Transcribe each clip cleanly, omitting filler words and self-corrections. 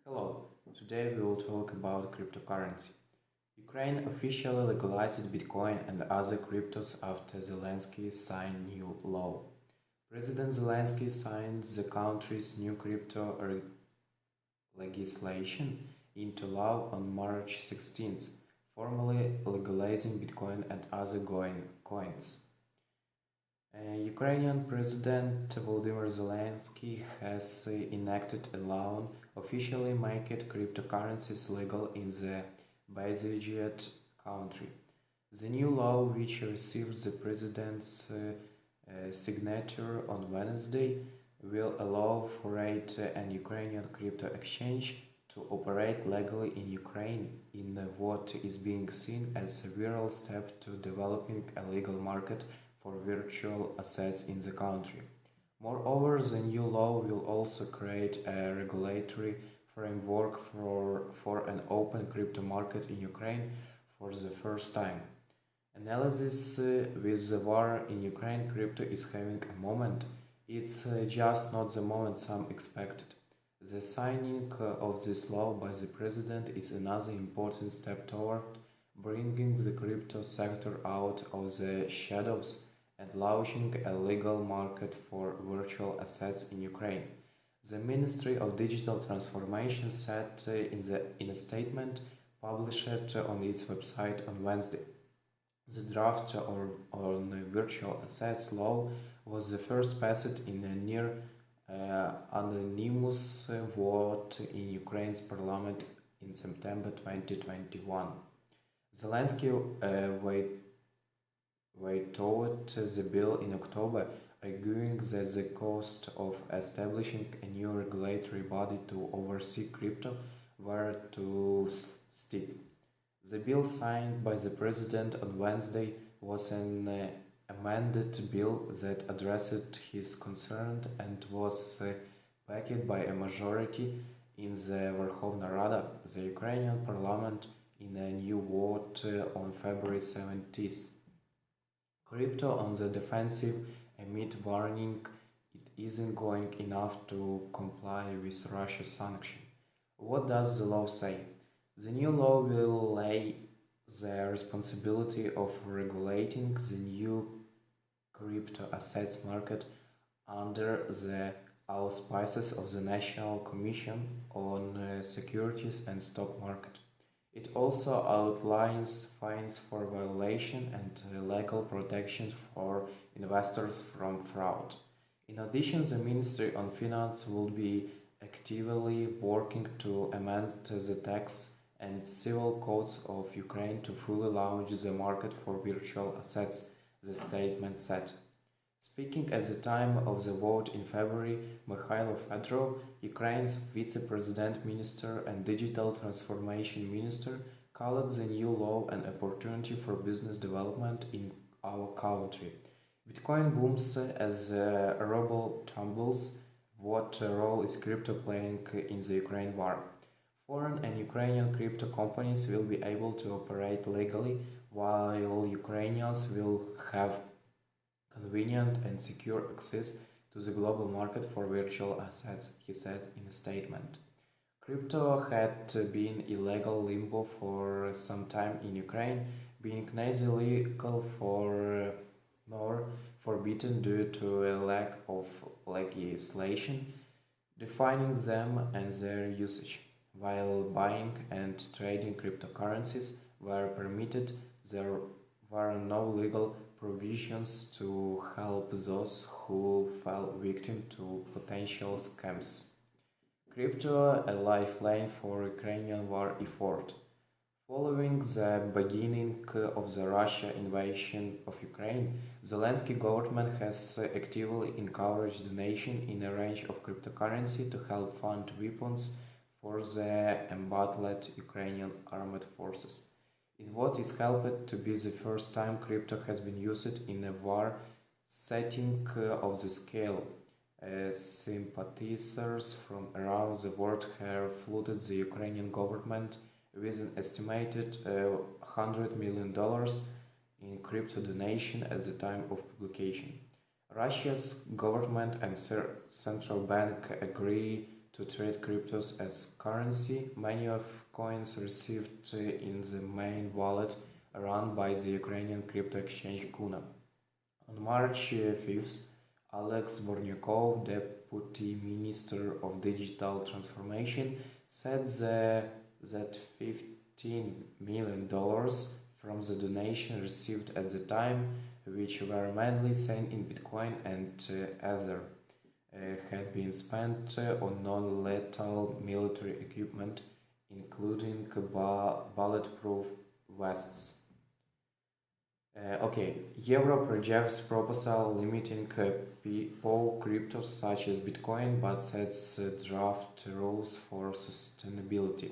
Hello, today we will talk about cryptocurrency. Ukraine officially legalized Bitcoin and other cryptos after Zelensky signed new law. President Zelensky signed the country's new crypto legislation into law on March 16th, formally legalizing Bitcoin and other coins. Ukrainian President Volodymyr Zelenskyy has enacted a law officially making cryptocurrencies legal in the besieged country. The new law, which received the president's signature on Wednesday, will allow for it an Ukrainian crypto exchange to operate legally in Ukraine in what is being seen as a viral step to developing a legal market for virtual assets in the country. Moreover, the new law will also create a regulatory framework for an open crypto market in Ukraine for the first time. Analysis with the war in Ukraine, crypto is having a moment. It's just not the moment some expected. The signing of this law by the president is another important step toward bringing the crypto sector out of the shadows and launching a legal market for virtual assets in Ukraine. The Ministry of Digital Transformation said in a statement published on its website on Wednesday. The draft on virtual assets law was the first passed in a near anonymous vote in Ukraine's parliament in September 2021. Zelensky vetoed the bill in October, arguing that the cost of establishing a new regulatory body to oversee crypto were too steep. The bill signed by the president on Wednesday was an amended bill that addressed his concerns and was backed by a majority in the Verkhovna Rada, the Ukrainian parliament, in a new vote on February 17th. Crypto on the defensive amid warning it isn't going enough to comply with Russia's sanction. What does the law say? The new law will lay the responsibility of regulating the new crypto assets market under the auspices of the National Commission on Securities and Stock Market. It also outlines fines for violation and legal protections for investors from fraud. In addition, the Ministry of Finance will be actively working to amend the tax and civil codes of Ukraine to fully launch the market for virtual assets, the statement said. Speaking at the time of the vote in February, Mikhailo Fedorov, Ukraine's vice-president minister and digital transformation minister, called the new law an opportunity for business development in our country. Bitcoin booms as ruble tumbles. What role is crypto playing in the Ukraine war? Foreign and Ukrainian crypto companies will be able to operate legally, while Ukrainians will have convenient and secure access to the global market for virtual assets, he said in a statement. Crypto had been illegal limbo for some time in Ukraine, being neither legal nor forbidden due to a lack of legislation defining them and their usage. While buying and trading cryptocurrencies were permitted, there were no legal provisions to help those who fell victim to potential scams. Crypto, a lifeline for Ukrainian war effort. Following the beginning of the Russia invasion of Ukraine, Zelensky government has actively encouraged donation in a range of cryptocurrency to help fund weapons for the embattled Ukrainian armed forces. In what is helped to be the first time crypto has been used in a war setting of the scale. Sympathizers from around the world have flooded the Ukrainian government with an estimated $100 million in crypto donation at the time of publication. Russia's government and central bank agree to treat cryptos as currency. Many of coins received in the main wallet run by the Ukrainian crypto exchange Guna. On March 5th, Alex Bornyakov, Deputy Minister of Digital Transformation, said that $15 million from the donation received at the time, which were mainly sent in Bitcoin and Ether, had been spent on non-lethal military equipment, including bulletproof vests. Europe rejects proposal limiting PO cryptos such as Bitcoin, but sets draft rules for sustainability.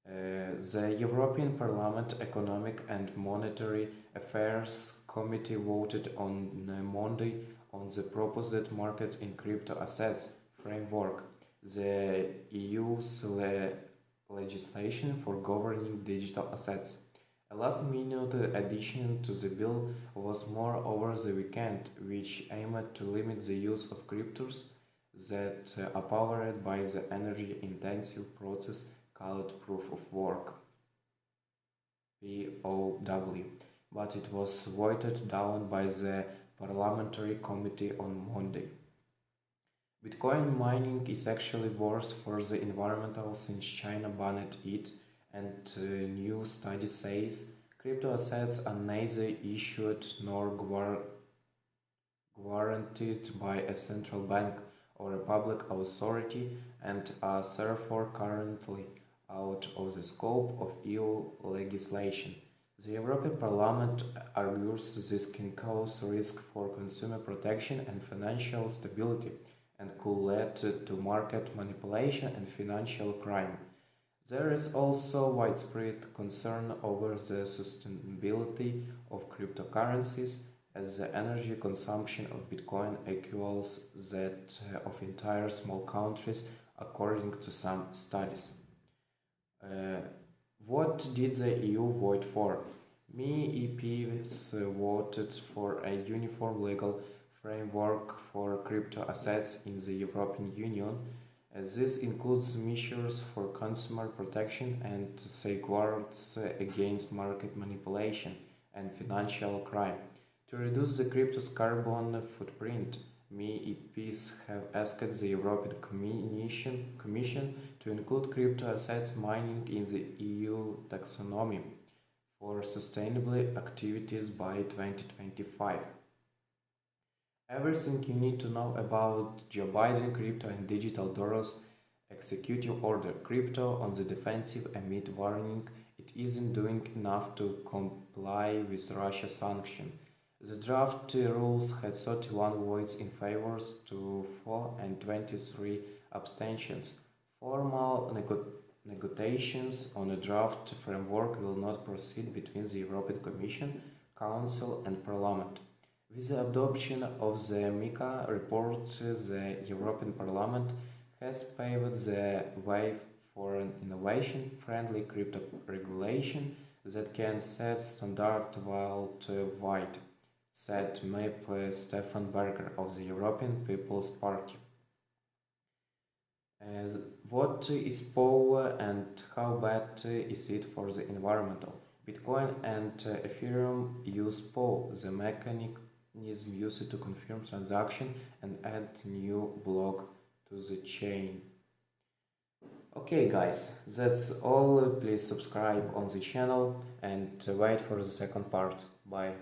The European Parliament Economic and Monetary Affairs Committee voted on Monday on the proposed market in crypto assets framework, the EU's legislation for governing digital assets. A last-minute addition to the bill was more over the weekend, which aimed to limit the use of cryptos that are powered by the energy-intensive process called proof of work (POW), but it was voted down by the Parliamentary Committee on Monday. Bitcoin mining is actually worse for the environment since China banned it, and new study says crypto assets are neither issued nor guaranteed by a central bank or a public authority and are therefore currently out of the scope of EU legislation. The European Parliament argues this can cause risk for consumer protection and financial stability and could lead to market manipulation and financial crime. There is also widespread concern over the sustainability of cryptocurrencies, as the energy consumption of Bitcoin equals that of entire small countries, according to some studies. What did the EU vote for? MEPs voted for a uniform legal framework for crypto assets in the European Union. This includes measures for consumer protection and safeguards against market manipulation and financial crime. To reduce the crypto's carbon footprint, MEPs have asked the European Commission to include crypto assets mining in the EU taxonomy for sustainable activities by 2025. Everything you need to know about Joe Biden, crypto and digital dollars, executive order, crypto on the defensive amid warning it isn't doing enough to comply with Russia sanctions. The draft rules had 31 votes in favor to 4 and 23 abstentions. Formal negotiations on a draft framework will not proceed between the European Commission, Council and Parliament. With the adoption of the MiCA report, the European Parliament has paved the way for an innovation-friendly crypto regulation that can set standards worldwide, said MEP Stefan Berger of the European People's Party. What is POW and how bad is it for the environment? Bitcoin and Ethereum use POW, the mechanism used to confirm transaction and add new block to the chain. Okay guys, that's all. Please subscribe on the channel and wait for the second part. Bye.